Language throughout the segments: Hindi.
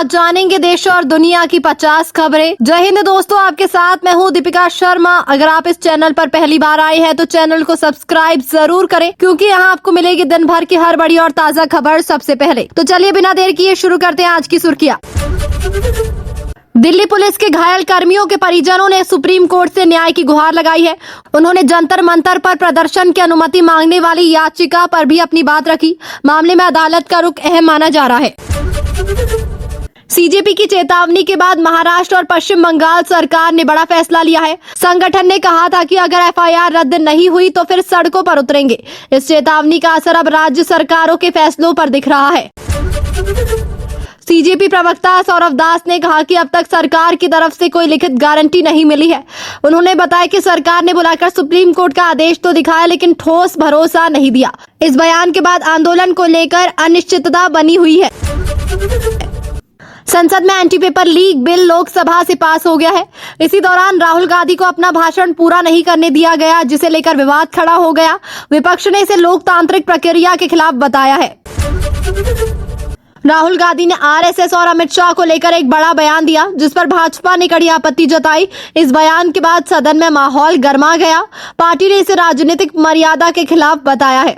आज जानेंगे देश और दुनिया की 50 खबरें। जय हिंद दोस्तों, आपके साथ मैं हूं दीपिका शर्मा। अगर आप इस चैनल पर पहली बार आए हैं तो चैनल को सब्सक्राइब जरूर करें, क्योंकि यहां आपको मिलेगी दिन भर की हर बड़ी और ताजा खबर सबसे पहले। तो चलिए बिना देर किए शुरू करते हैं आज की सुर्खियां। दिल्ली पुलिस के घायल कर्मियों के परिजनों ने सुप्रीम कोर्ट से न्याय की गुहार लगाई है। उन्होंने जंतर मंतर पर प्रदर्शन की अनुमति मांगने वाली याचिका पर भी अपनी बात रखी। मामले में अदालत का रुख अहम माना जा रहा है। सीजेपी की चेतावनी के बाद महाराष्ट्र और पश्चिम बंगाल सरकार ने बड़ा फैसला लिया है। संगठन ने कहा था कि अगर एफआईआर रद्द नहीं हुई तो फिर सड़कों पर उतरेंगे। इस चेतावनी का असर अब राज्य सरकारों के फैसलों पर दिख रहा है। सीजेपी प्रवक्ता सौरभ दास ने कहा कि अब तक सरकार की तरफ से कोई लिखित गारंटी नहीं मिली है। उन्होंने बताया कि सरकार ने बुलाकर सुप्रीम कोर्ट का आदेश तो दिखाया, लेकिन ठोस भरोसा नहीं दिया। इस बयान के बाद आंदोलन को लेकर अनिश्चितता बनी हुई है। संसद में anti paper leak bill Lok Sabha से पास हो गया है। इसी दौरान राहुल गांधी को अपना भाषण पूरा नहीं करने दिया गया, जिसे लेकर विवाद खड़ा हो गया। विपक्ष ने इसे लोकतांत्रिक प्रक्रिया के खिलाफ बताया है। राहुल गांधी ने आरएसएस और अमित शाह को लेकर एक बड़ा बयान दिया, जिस पर भाजपा ने कड़ी आपत्ति जताई। इस बयान के बाद सदन में माहौल गर्मा गया। पार्टी ने इसे राजनीतिक मर्यादा के खिलाफ बताया है।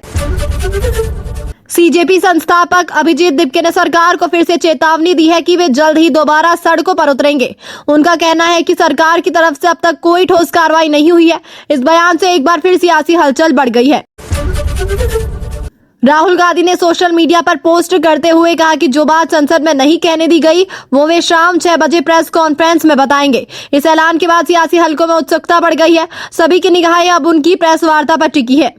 सीजेपी संस्थापक अभिजीत दिपके ने सरकार को फिर से चेतावनी दी है कि वे जल्द ही दोबारा सड़कों पर उतरेंगे। उनका कहना है कि सरकार की तरफ से अब तक कोई ठोस कार्रवाई नहीं हुई है। इस बयान से एक बार फिर सियासी हलचल बढ़ गई है। राहुल गांधी ने सोशल मीडिया पर पोस्ट करते हुए कहा कि जो बात संसद में नहीं कहने दी गई वो वे शाम 6 बजे प्रेस कॉन्फ्रेंस में बताएंगे। इस ऐलान के बाद सियासी हलकों में उत्सुकता बढ़ गई है। सभी की निगाहें अब उनकी प्रेस वार्ता पर टिकी है।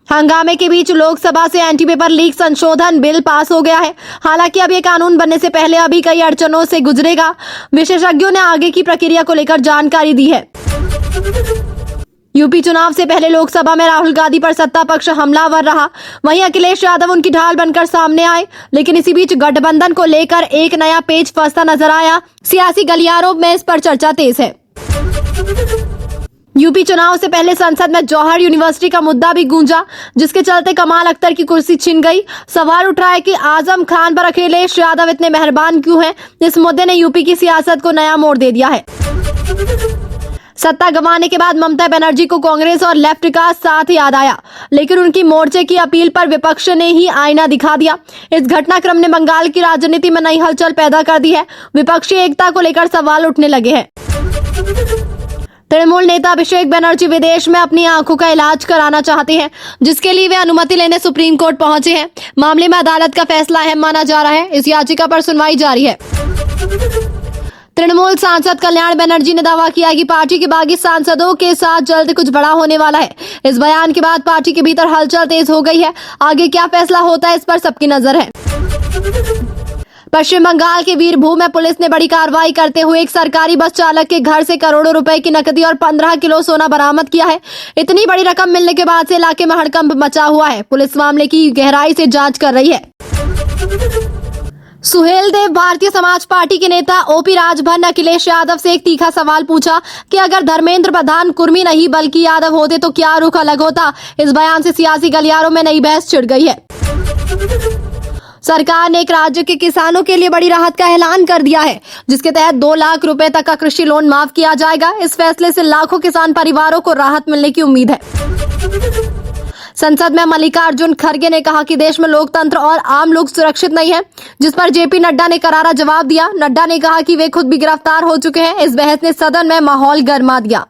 हंगामे के बीच लोकसभा से एंटी पेपर लीक संशोधन बिल पास हो गया है। हालांकि अब ये कानून बनने से पहले अभी कई अड़चनों से गुजरेगा। विशेषज्ञों ने आगे की प्रक्रिया को लेकर जानकारी दी है। यूपी चुनाव से पहले लोकसभा में राहुल गांधी पर सत्ता पक्ष हमलावर रहा। वहीं अखिलेश यादव उनकी ढाल बनकर सामने आए, लेकिन इसी बीच गठबंधन को लेकर एक नया पेच फंसता नजर आया। सियासी गलियारों में इस पर चर्चा तेज है। यूपी चुनाव से पहले संसद में जौहर यूनिवर्सिटी का मुद्दा भी गूंजा, जिसके चलते कमाल अख्तर की कुर्सी छिन गई। सवाल उठ रहा है कि आजम खान पर अखिलेश यादव इतने मेहरबान क्यों हैं? इस मुद्दे ने यूपी की सियासत को नया मोड़ दे दिया है। सत्ता गंवाने के बाद ममता बनर्जी को कांग्रेस और लेफ्ट का साथ याद आया, लेकिन उनकी मोर्चे की अपील पर विपक्ष ने ही आईना दिखा दिया। इस घटनाक्रम ने बंगाल की राजनीति में नई हलचल पैदा कर दी है। विपक्षी एकता को लेकर सवाल उठने लगे हैं। तृणमूल नेता अभिषेक बनर्जी विदेश में अपनी आंखों का इलाज कराना चाहते हैं, जिसके लिए वे अनुमति लेने सुप्रीम कोर्ट पहुंचे हैं। मामले में अदालत का फैसला अहम माना जा रहा है। इस याचिका पर सुनवाई जारी है। तृणमूल सांसद कल्याण बनर्जी ने दावा किया कि पार्टी के बागी सांसदों के साथ जल्द कुछ बड़ा होने वाला है। इस बयान के बाद पार्टी के भीतर हलचल तेज हो गई है। आगे क्या फैसला होता है, इस पर सबकी नजर है। पश्चिम बंगाल के वीरभूम में पुलिस ने बड़ी कार्रवाई करते हुए एक सरकारी बस चालक के घर से करोड़ों रुपए की नकदी और 15 किलो सोना बरामद किया है। इतनी बड़ी रकम मिलने के बाद से इलाके में हड़कंप मचा हुआ है। पुलिस मामले की गहराई से जांच कर रही है। सुहेल देव भारतीय समाज पार्टी के नेता ओपी राजभर ने अखिलेश यादव से एक तीखा सवाल पूछा कि अगर धर्मेंद्र प्रधान कुर्मी नहीं बल्कि यादव होते तो क्या रुख अलग होता। इस बयान से सियासी गलियारों में नई बहस छिड़ गई है। सरकार ने एक राज्य के किसानों के लिए बड़ी राहत का ऐलान कर दिया है, जिसके तहत 2 लाख रुपए तक का कृषि लोन माफ किया जाएगा। इस फैसले से लाखों किसान परिवारों को राहत मिलने की उम्मीद है। संसद में मल्लिकार्जुन खड़गे ने कहा कि देश में लोकतंत्र और आम लोग सुरक्षित नहीं है, जिस पर जेपी नड्डा ने करारा जवाब दिया। नड्डा ने कहा कि वे खुद भी गिरफ्तार हो चुके हैं। इस बहस ने सदन में माहौल गर्मा दिया।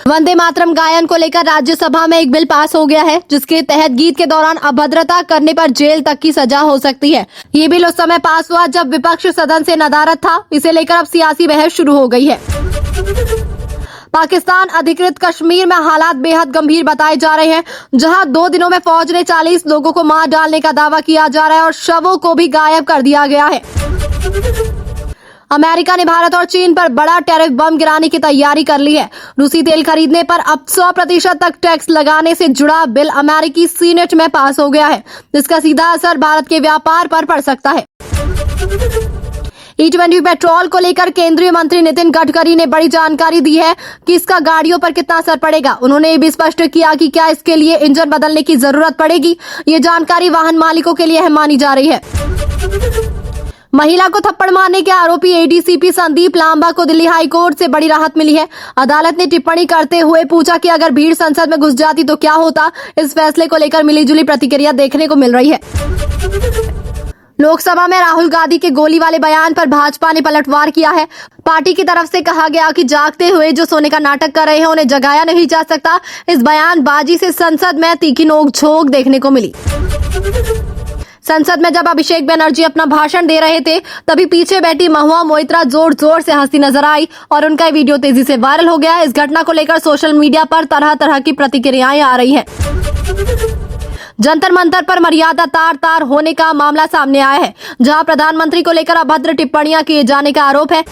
वंदे मातरम गायन को लेकर राज्यसभा में एक बिल पास हो गया है, जिसके तहत गीत के दौरान अभद्रता करने पर जेल तक की सजा हो सकती है। ये बिल उस समय पास हुआ जब विपक्ष सदन से नदारद था। इसे लेकर अब सियासी बहस शुरू हो गई है। पाकिस्तान अधिकृत कश्मीर में हालात बेहद गंभीर बताए जा रहे हैं, जहां 2 दिनों में फौज ने 40 लोगों को मार डालने का दावा किया जा रहा है और शवों को भी गायब कर दिया गया है। अमेरिका ने भारत और चीन पर बड़ा टैरिफ बम गिराने की तैयारी कर ली है। रूसी तेल खरीदने पर अब 100% तक टैक्स लगाने से जुड़ा बिल अमेरिकी सीनेट में पास हो गया है, जिसका सीधा असर भारत के व्यापार पर पड़ सकता है। E20 पेट्रोल को लेकर केंद्रीय मंत्री नितिन गडकरी ने बड़ी जानकारी दी है कि इसका गाड़ियों पर कितना असर पड़ेगा। उन्होंने ये भी स्पष्ट किया कि क्या इसके लिए इंजन बदलने की जरूरत पड़ेगी। ये जानकारी वाहन मालिकों के लिए अहम मानी जा रही है। महिला को थप्पड़ मारने के आरोपी एडीसीपी संदीप लांबा को दिल्ली हाई कोर्ट से बड़ी राहत मिली है। अदालत ने टिप्पणी करते हुए पूछा कि अगर भीड़ संसद में घुस जाती तो क्या होता। इस फैसले को लेकर मिलीजुली प्रतिक्रिया देखने को मिल रही है। लोकसभा में राहुल गांधी के गोली वाले बयान पर भाजपा ने पलटवार किया है। पार्टी की तरफ से कहा गया कि जागते हुए जो सोने का नाटक कर रहे हैं उन्हें जगाया नहीं जा सकता। इस बयानबाजी से संसद में तीखी नोक-झोंक देखने को मिली। संसद में जब अभिषेक बनर्जी अपना भाषण दे रहे थे तभी पीछे बैठी महुआ मोइत्रा जोर जोर से हंसती नजर आई और उनका वीडियो तेजी से वायरल हो गया। इस घटना को लेकर सोशल मीडिया पर तरह तरह की प्रतिक्रियाएं आ रही हैं। जंतर मंतर पर मर्यादा तार तार होने का मामला सामने आया है, जहां प्रधानमंत्री को लेकर अभद्र टिप्पणियां किए जाने का आरोप है।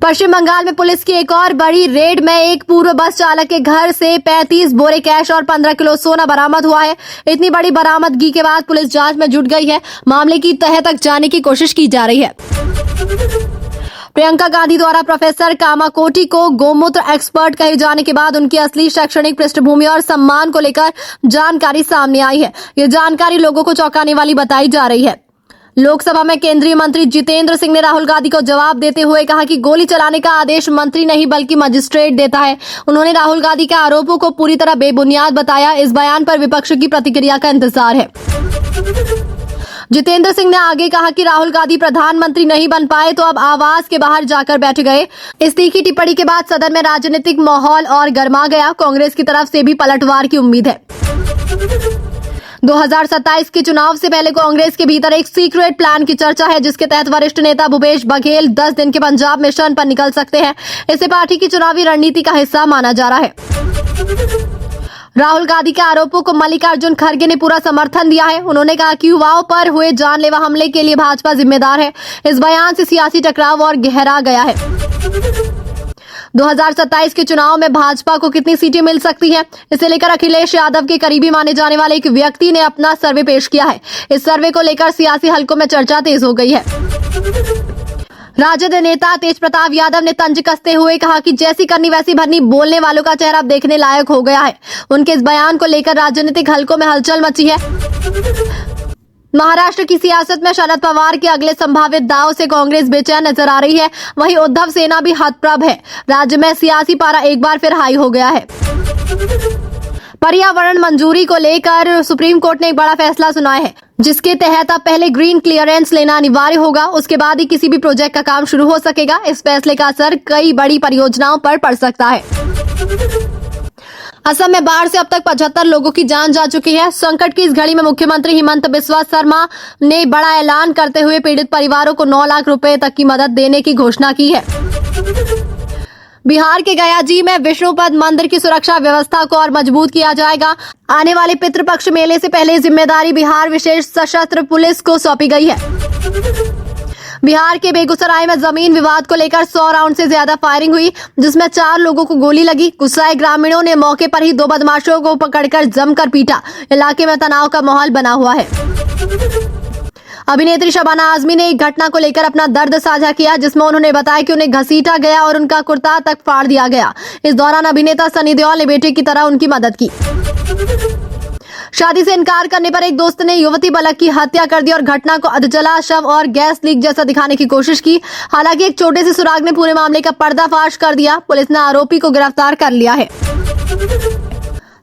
पश्चिम बंगाल में पुलिस की एक और बड़ी रेड में एक पूर्व बस चालक के घर से 35 बोरे कैश और 15 किलो सोना बरामद हुआ है। इतनी बड़ी बरामदगी के बाद पुलिस जांच में जुट गई है। मामले की तह तक जाने की कोशिश की जा रही है। प्रियंका गांधी द्वारा प्रोफेसर कामाकोटी को गोमूत्र एक्सपर्ट कहे जाने के बाद उनकी असली शैक्षणिक पृष्ठभूमि और सम्मान को लेकर जानकारी सामने आई है। ये जानकारी लोगों को चौंकाने वाली बताई जा रही है। लोकसभा में केंद्रीय मंत्री जितेंद्र सिंह ने राहुल गांधी को जवाब देते हुए कहा कि गोली चलाने का आदेश मंत्री नहीं बल्कि मजिस्ट्रेट देता है। उन्होंने राहुल गांधी के आरोपों को पूरी तरह बेबुनियाद बताया। इस बयान पर विपक्ष की प्रतिक्रिया का इंतजार है। जितेंद्र सिंह ने आगे कहा कि राहुल गांधी प्रधानमंत्री नहीं बन पाए तो अब आवास के बाहर जाकर बैठ गए। इस तीखी टिप्पणी के बाद सदन में राजनीतिक माहौल और गर्मा गया। कांग्रेस की तरफ से भी पलटवार की उम्मीद है। 2027 के चुनाव से पहले कांग्रेस के भीतर एक सीक्रेट प्लान की चर्चा है, जिसके तहत वरिष्ठ नेता भूपेश बघेल 10 दिन के पंजाब मिशन पर निकल सकते हैं। इसे पार्टी की चुनावी रणनीति का हिस्सा माना जा रहा है। राहुल गांधी के आरोपों को मल्लिकार्जुन खड़गे ने पूरा समर्थन दिया है। उन्होंने कहा कि युवाओं पर हुए जानलेवा हमले के लिए भाजपा जिम्मेदार है। इस बयान से सियासी टकराव और गहरा गया है। 2027 के चुनाव में भाजपा को कितनी सीटें मिल सकती हैं, इसे लेकर अखिलेश यादव के करीबी माने जाने वाले एक व्यक्ति ने अपना सर्वे पेश किया है। इस सर्वे को लेकर सियासी हलकों में चर्चा तेज हो गई है। राजद नेता तेज प्रताप यादव ने तंज कसते हुए कहा कि जैसी करनी वैसी भरनी बोलने वालों का चेहरा देखने लायक हो गया है। उनके इस बयान को लेकर राजनीतिक हलकों में हलचल मची है। महाराष्ट्र की सियासत में शरद पवार के अगले संभावित दांव से कांग्रेस बेचैन नजर आ रही है। वहीं उद्धव सेना भी हतप्रभ है। राज्य में सियासी पारा एक बार फिर हाई हो गया है। पर्यावरण मंजूरी को लेकर सुप्रीम कोर्ट ने एक बड़ा फैसला सुनाया है, जिसके तहत अब पहले ग्रीन क्लियरेंस लेना अनिवार्य होगा। उसके बाद ही किसी भी प्रोजेक्ट का काम शुरू हो सकेगा। इस फैसले का असर कई बड़ी परियोजनाओं पर पड़ सकता है। असम में बाढ़ से अब तक 75 लोगों की जान जा चुकी है। संकट की इस घड़ी में मुख्यमंत्री हिमंत बिस्वा शर्मा ने बड़ा ऐलान करते हुए पीड़ित परिवारों को 9 लाख रुपए तक की मदद देने की घोषणा की है। बिहार के गयाजी में विष्णुपद मंदिर की सुरक्षा व्यवस्था को और मजबूत किया जाएगा। आने वाले पितृपक्ष मेले से पहले जिम्मेदारी बिहार विशेष सशस्त्र पुलिस को सौंपी गई है। बिहार के बेगूसराय में जमीन विवाद को लेकर 100 राउंड से ज्यादा फायरिंग हुई, जिसमें 4 लोगों को गोली लगी। गुस्साए ग्रामीणों ने मौके पर ही 2 बदमाशों को पकड़कर जमकर पीटा। इलाके में तनाव का माहौल बना हुआ है। अभिनेत्री शबाना आजमी ने एक घटना को लेकर अपना दर्द साझा किया, जिसमें उन्होंने बताया कि उन्हें घसीटा गया और उनका कुर्ता तक फाड़ दिया गया। इस दौरान अभिनेता सनी देओल ने बेटे की तरह उनकी मदद की। शादी से इनकार करने पर एक दोस्त ने युवती बालक की हत्या कर दी और घटना को अधजला शव और गैस लीक जैसा दिखाने की कोशिश की। हालांकि एक छोटे से सुराग ने पूरे मामले का पर्दाफाश कर दिया। पुलिस ने आरोपी को गिरफ्तार कर लिया है।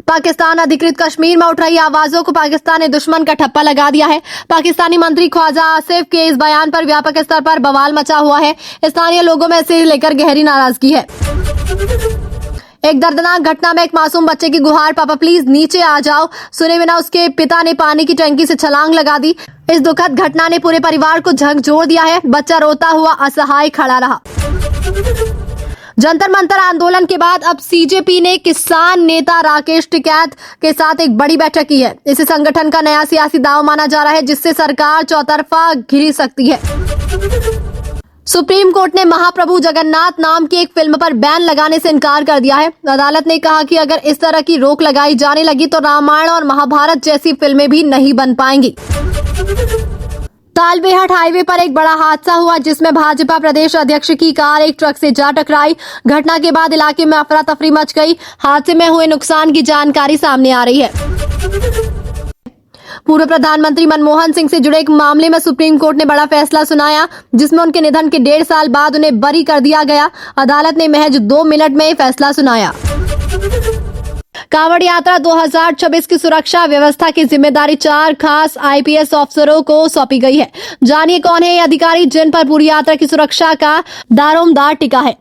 पाकिस्तान अधिकृत कश्मीर में उठ रही आवाजों को पाकिस्तान ने दुश्मन का ठप्पा लगा दिया है। पाकिस्तानी मंत्री ख्वाजा आसिफ के इस बयान पर व्यापक स्तर पर बवाल मचा हुआ है। स्थानीय लोगों में इसे लेकर गहरी नाराजगी है। एक दर्दनाक घटना में एक मासूम बच्चे की गुहार, पापा प्लीज नीचे आ जाओ, सुने बिना उसके पिता ने पानी की टंकी से छलांग लगा दी। इस दुखद घटना ने पूरे परिवार को झकझोर दिया है। बच्चा रोता हुआ असहाय खड़ा रहा। जंतर मंतर आंदोलन के बाद अब सीजेपी ने किसान नेता राकेश टिकैत के साथ एक बड़ी बैठक की है। इसे संगठन का नया सियासी दांव माना जा रहा है, जिससे सरकार चौतरफा घिर सकती है। सुप्रीम कोर्ट ने महाप्रभु जगन्नाथ नाम की एक फिल्म पर बैन लगाने से इनकार कर दिया है। अदालत ने कहा कि अगर इस तरह की रोक लगाई जाने लगी तो रामायण और महाभारत जैसी फिल्में भी नहीं बन पाएंगी। तालबेहट हाईवे पर एक बड़ा हादसा हुआ, जिसमें भाजपा प्रदेश अध्यक्ष की कार एक ट्रक से जा टकराई। घटना के बाद इलाके में अफरा तफरी मच गई। हादसे में हुए नुकसान की जानकारी सामने आ रही है। पूर्व प्रधानमंत्री मनमोहन सिंह से जुड़े एक मामले में सुप्रीम कोर्ट ने बड़ा फैसला सुनाया, जिसमें उनके निधन के 1.5 साल बाद उन्हें बरी कर दिया गया। अदालत ने महज 2 मिनट में ये फैसला सुनाया। कांवड़ यात्रा 2026 की सुरक्षा व्यवस्था की जिम्मेदारी 4 खास आईपीएस अफसरों को सौंपी गई है। जानिए कौन है ये अधिकारी जिन पर पूरी यात्रा की सुरक्षा का दारोमदार टिका है।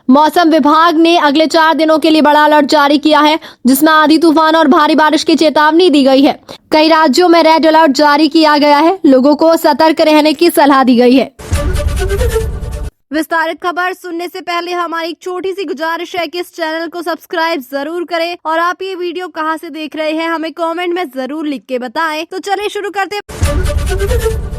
मौसम विभाग ने अगले 4 दिनों के लिए बड़ा अलर्ट जारी किया है, जिसमें आंधी तूफान और भारी बारिश की चेतावनी दी गई है। कई राज्यों में रेड अलर्ट जारी किया गया है। लोगों को सतर्क रहने की सलाह दी गई है। विस्तारित खबर सुनने से पहले हमारी एक छोटी सी गुजारिश है कि इस चैनल को सब्सक्राइब जरूर करें और आप ये वीडियो कहां से देख रहे हैं हमें कमेंट में जरूर लिख के बताएं। तो चलिए शुरू करते हैं।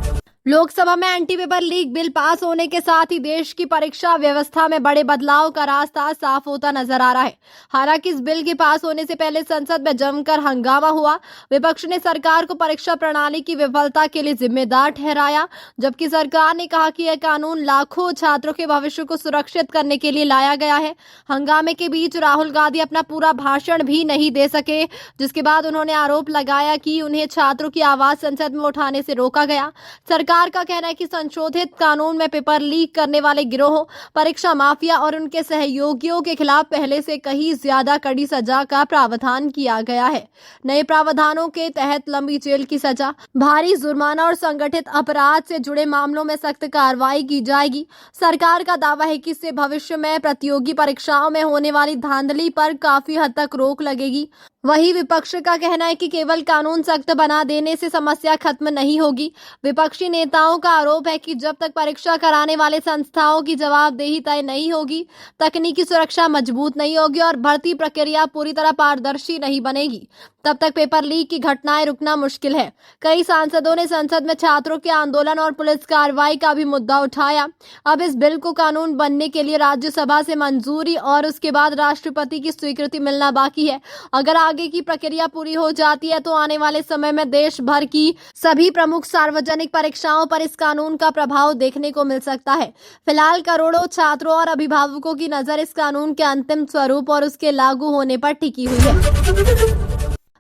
लोकसभा में anti paper leak bill pass होने के साथ ही देश की परीक्षा व्यवस्था में बड़े बदलाव का रास्ता साफ होता नजर आ रहा है। हालांकि इस बिल के पास होने से पहले संसद में जमकर हंगामा हुआ। विपक्ष ने सरकार को परीक्षा प्रणाली की विफलता के लिए जिम्मेदार ठहराया, जबकि सरकार ने कहा कि यह कानून लाखों छात्रों के भविष्य को सुरक्षित करने के लिए लाया गया है। हंगामे के बीच राहुल गांधी अपना पूरा भाषण भी नहीं दे सके, जिसके बाद उन्होंने आरोप लगाया कि उन्हें छात्रों की आवाज संसद में उठाने से रोका गया। सरकार का कहना है कि संशोधित कानून में पेपर लीक करने वाले गिरोह, परीक्षा माफिया और उनके सहयोगियों के खिलाफ पहले से कहीं ज्यादा कड़ी सजा का प्रावधान किया गया है। नए प्रावधानों के तहत लंबी जेल की सजा, भारी जुर्माना और संगठित अपराध से जुड़े मामलों में सख्त कार्रवाई की जाएगी। सरकार का दावा है कि इससे भविष्य में प्रतियोगी परीक्षाओं में होने वाली धांधली पर काफी हद तक रोक लगेगी। वहीं विपक्ष का कहना है कि केवल कानून सख्त बना देने से समस्या खत्म नहीं होगी। विपक्षी नेताओं का आरोप है कि जब तक परीक्षा कराने वाले संस्थाओं की जवाबदेही तय नहीं होगी, तकनीकी सुरक्षा मजबूत नहीं होगी और भर्ती प्रक्रिया पूरी तरह पारदर्शी नहीं बनेगी, तब तक पेपर लीक की घटनाएं रुकना मुश्किल है। कई सांसदों ने संसद में छात्रों के आंदोलन और पुलिस कार्रवाई का भी मुद्दा उठाया। अब इस बिल को कानून बनने के लिए राज्यसभा से मंजूरी और उसके बाद राष्ट्रपति की स्वीकृति मिलना बाकी है। अगर आगे की प्रक्रिया पूरी हो जाती है तो आने वाले समय में देश भर की सभी प्रमुख सार्वजनिक परीक्षाओं पर इस कानून का प्रभाव देखने को मिल सकता है। फिलहाल करोड़ों छात्रों और अभिभावकों की नजर इस कानून के अंतिम स्वरूप और उसके लागू होने पर टिकी हुई है।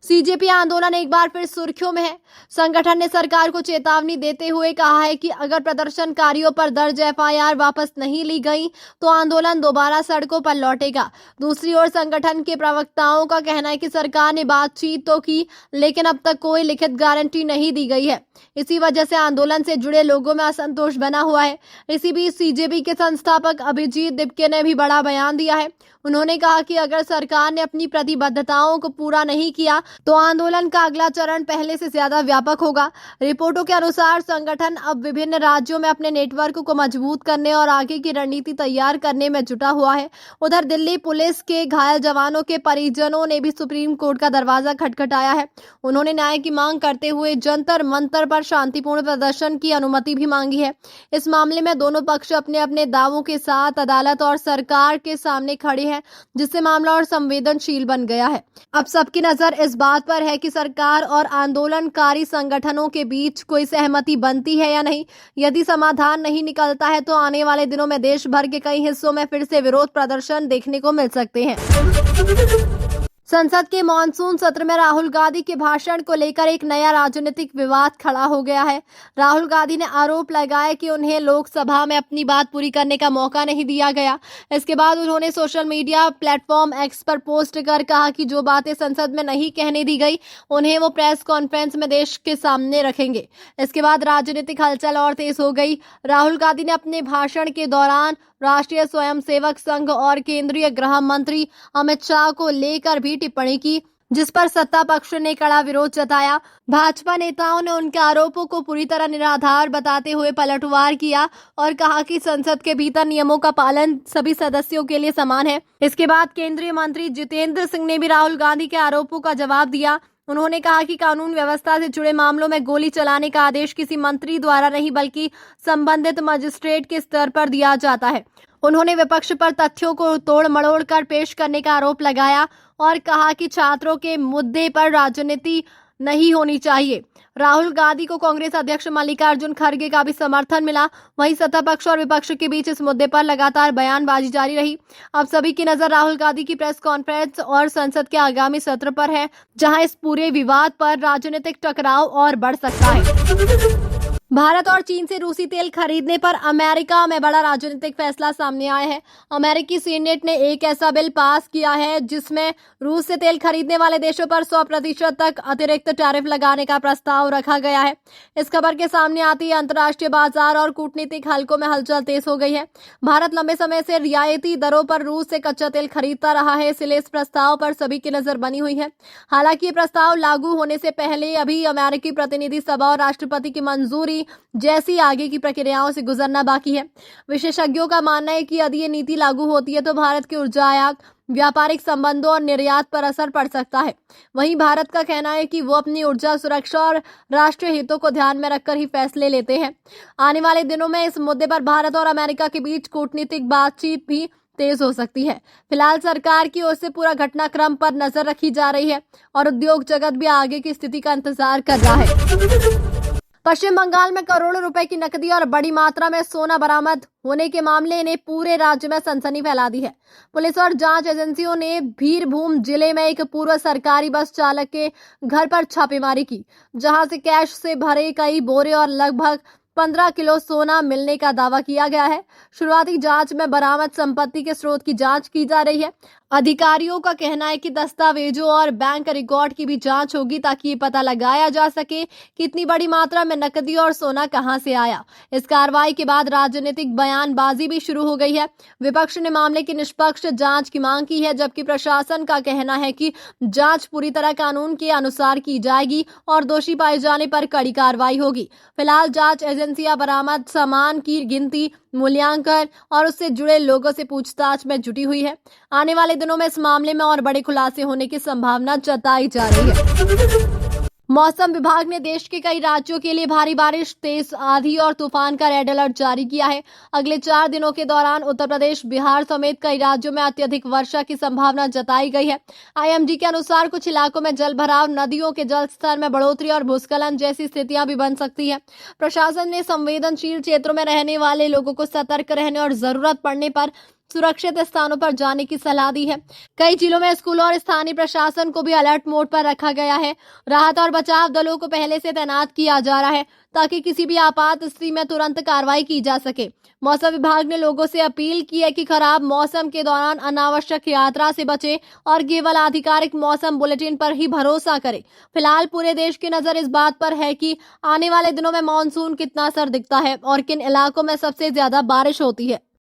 सीजेपी आंदोलन एक बार फिर सुर्खियों में है। संगठन ने सरकार को चेतावनी देते हुए कहा है कि अगर प्रदर्शनकारियों पर दर्ज एफआईआर वापस नहीं ली गई तो आंदोलन दोबारा सड़कों पर लौटेगा। दूसरी ओर संगठन के प्रवक्ताओं का कहना है कि सरकार ने बातचीत तो की, लेकिन अब तक कोई लिखित गारंटी नहीं दी गई है। इसी वजह से आंदोलन से जुड़े लोगों में असंतोष बना हुआ है। इसी बीच सीजेपी के संस्थापक अभिजीत दिपके ने भी बड़ा बयान दिया है। उन्होंने कहा कि अगर सरकार ने अपनी प्रतिबद्धताओं को पूरा नहीं किया तो आंदोलन का अगला चरण पहले से ज्यादा व्यापक होगा। रिपोर्टों के अनुसार संगठन अब विभिन्न राज्यों में अपने नेटवर्क को मजबूत करने और आगे की रणनीति तैयार करने में जुटा हुआ है। उधर दिल्ली पुलिस के घायल जवानों के परिजनों ने भी सुप्रीम कोर्ट का दरवाजा खटखटाया है। उन्होंने न्याय की मांग करते हुए जंतर मंतर पर शांतिपूर्ण प्रदर्शन की अनुमति भी मांगी है। इस मामले में दोनों पक्ष अपने अपने दावों के साथ अदालत और सरकार के सामने खड़े हैं, जिससे मामला और संवेदनशील बन गया है। अब सबकी नजर इस बात पर है कि सरकार और आंदोलनकारी संगठनों के बीच कोई सहमति बनती है या नहीं। यदि समाधान नहीं निकलता है तो आने वाले दिनों में देश भर के कई हिस्सों में फिर से विरोध प्रदर्शन देखने को मिल सकते हैं। संसद के मॉनसून सत्र में राहुल गांधी के भाषण को लेकर एक नया राजनीतिक विवाद खड़ा हो गया है। राहुल गांधी ने आरोप लगाया कि उन्हें लोकसभा में अपनी बात पूरी करने का मौका नहीं दिया गया। इसके बाद उन्होंने सोशल मीडिया प्लेटफॉर्म एक्स पर पोस्ट कर कहा कि जो बातें संसद में नहीं कहने दी गई उन्हें वो प्रेस कॉन्फ्रेंस में देश के सामने रखेंगे। इसके बाद राजनीतिक हलचल और तेज हो गई। राहुल गांधी ने अपने भाषण के दौरान राष्ट्रीय स्वयंसेवक संघ और केंद्रीय गृह मंत्री अमित शाह को लेकर भी टिप्पणी की, जिस पर सत्ता पक्ष ने कड़ा विरोध जताया। भाजपा नेताओं ने उनके आरोपों को पूरी तरह निराधार बताते हुए पलटवार किया और कहा कि संसद के भीतर नियमों का पालन सभी सदस्यों के लिए समान है। इसके बाद केंद्रीय मंत्री जितेंद्र सिंह ने भी राहुल गांधी के आरोपों का जवाब दिया। उन्होंने कहा कि कानून व्यवस्था से जुड़े मामलों में गोली चलाने का आदेश किसी मंत्री द्वारा नहीं बल्कि संबंधित मजिस्ट्रेट के स्तर पर दिया जाता है। उन्होंने विपक्ष पर तथ्यों को तोड़ मड़ोड़ कर पेश करने का आरोप लगाया और कहा कि छात्रों के मुद्दे पर राजनीति नहीं होनी चाहिए। राहुल गांधी को कांग्रेस अध्यक्ष मल्लिकार्जुन खड़गे का भी समर्थन मिला। वहीं सत्ता पक्ष और विपक्ष के बीच इस मुद्दे पर लगातार बयानबाजी जारी रही। अब सभी की नजर राहुल गांधी की प्रेस कॉन्फ्रेंस और संसद के आगामी सत्र पर है, जहां इस पूरे विवाद पर राजनीतिक टकराव और बढ़ सकता है। भारत और चीन से रूसी तेल खरीदने पर अमेरिका में बड़ा राजनीतिक फैसला सामने आया है। अमेरिकी सीनेट ने एक ऐसा बिल पास किया है जिसमें रूस से तेल खरीदने वाले देशों पर 100% तक अतिरिक्त टैरिफ लगाने का प्रस्ताव रखा गया है। इस खबर के सामने आते ही अंतर्राष्ट्रीय बाजार और कूटनीतिक हलकों में हलचल तेज हो गई है। भारत लंबे समय से रियायती दरों पर रूस से कच्चा तेल खरीदता रहा है, इसलिए इस प्रस्ताव पर सभी की नजर बनी हुई है। हालांकि ये प्रस्ताव लागू होने से पहले अभी अमेरिकी प्रतिनिधि सभा और राष्ट्रपति की मंजूरी जैसी आगे की प्रक्रियाओं से गुजरना बाकी है। विशेषज्ञों का मानना है कि यदि ये नीति लागू होती है तो भारत के ऊर्जा आयात, व्यापारिक संबंधों और निर्यात पर असर पड़ सकता है। वहीं भारत का कहना है कि वो अपनी ऊर्जा सुरक्षा और राष्ट्रीय हितों को ध्यान में रखकर ही फैसले लेते हैं। आने वाले दिनों में इस मुद्दे पर भारत और अमेरिका के बीच कूटनीतिक बातचीत भी तेज हो सकती है। फिलहाल सरकार की ओर से पूरा घटनाक्रम पर नजर रखी जा रही है और उद्योग जगत भी आगे की स्थिति का इंतजार कर रहा है। पश्चिम बंगाल में करोड़ों रुपए की नकदी और बड़ी मात्रा में सोना बरामद होने के मामले ने पूरे राज्य में सनसनी फैला दी है। पुलिस और जांच एजेंसियों ने बीरभूम जिले में एक पूर्व सरकारी बस चालक के घर पर छापेमारी की, जहां से कैश से भरे कई बोरे और लगभग 15 किलो सोना मिलने का दावा किया गया है। शुरुआती जांच में बरामद संपत्ति के स्रोत की जांच की जा रही है। अधिकारियों का कहना है कि दस्तावेजों और बैंक रिकॉर्ड की भी जांच होगी ताकि ये पता लगाया जा सके कि इतनी बड़ी मात्रा में नकदी और सोना कहां से आया। इस कार्रवाई के बाद राजनीतिक बयानबाजी भी शुरू हो गई है। विपक्ष ने मामले की निष्पक्ष जांच की मांग की है, जबकि प्रशासन का कहना है कि जांच पूरी तरह कानून के अनुसार की जाएगी और दोषी पाए जाने पर कड़ी कार्रवाई होगी। फिलहाल जांच एजेंसियां बरामद सामान की गिनती, मूल्यांकन और उससे जुड़े लोगों से पूछताछ में जुटी हुई है। आने वाले दिनों में इस मामले में और बड़े खुलासे होने की संभावना जताई जा रही है। मौसम विभाग ने देश के कई राज्यों के लिए भारी बारिश, तेज आंधी और तूफान का रेड अलर्ट जारी किया है। अगले 4 दिनों के दौरान उत्तर प्रदेश, बिहार समेत कई राज्यों में अत्यधिक वर्षा की संभावना जताई गई है। आईएमडी के अनुसार कुछ इलाकों में जलभराव, नदियों के जलस्तर में बढ़ोतरी और भूस्खलन जैसी स्थितियां भी बन सकती है। प्रशासन ने संवेदनशील क्षेत्रों में रहने वाले लोगों को सतर्क रहने और जरूरत पड़ने पर सुरक्षित स्थानों पर जाने की सलाह दी है। कई जिलों में स्कूलों और स्थानीय प्रशासन को भी अलर्ट मोड पर रखा गया है। राहत और बचाव दलों को पहले से तैनात किया जा रहा है ताकि किसी भी आपात स्थिति में तुरंत कार्रवाई की जा सके। मौसम विभाग ने लोगों से अपील की है कि खराब मौसम के दौरान अनावश्यक यात्रा से बचें और केवल आधिकारिक मौसम बुलेटिन पर ही भरोसा करें। फिलहाल पूरे देश की नजर इस बात पर है कि आने वाले दिनों में मानसून कितना असर दिखता है और किन इलाकों में सबसे ज्यादा बारिश होती है।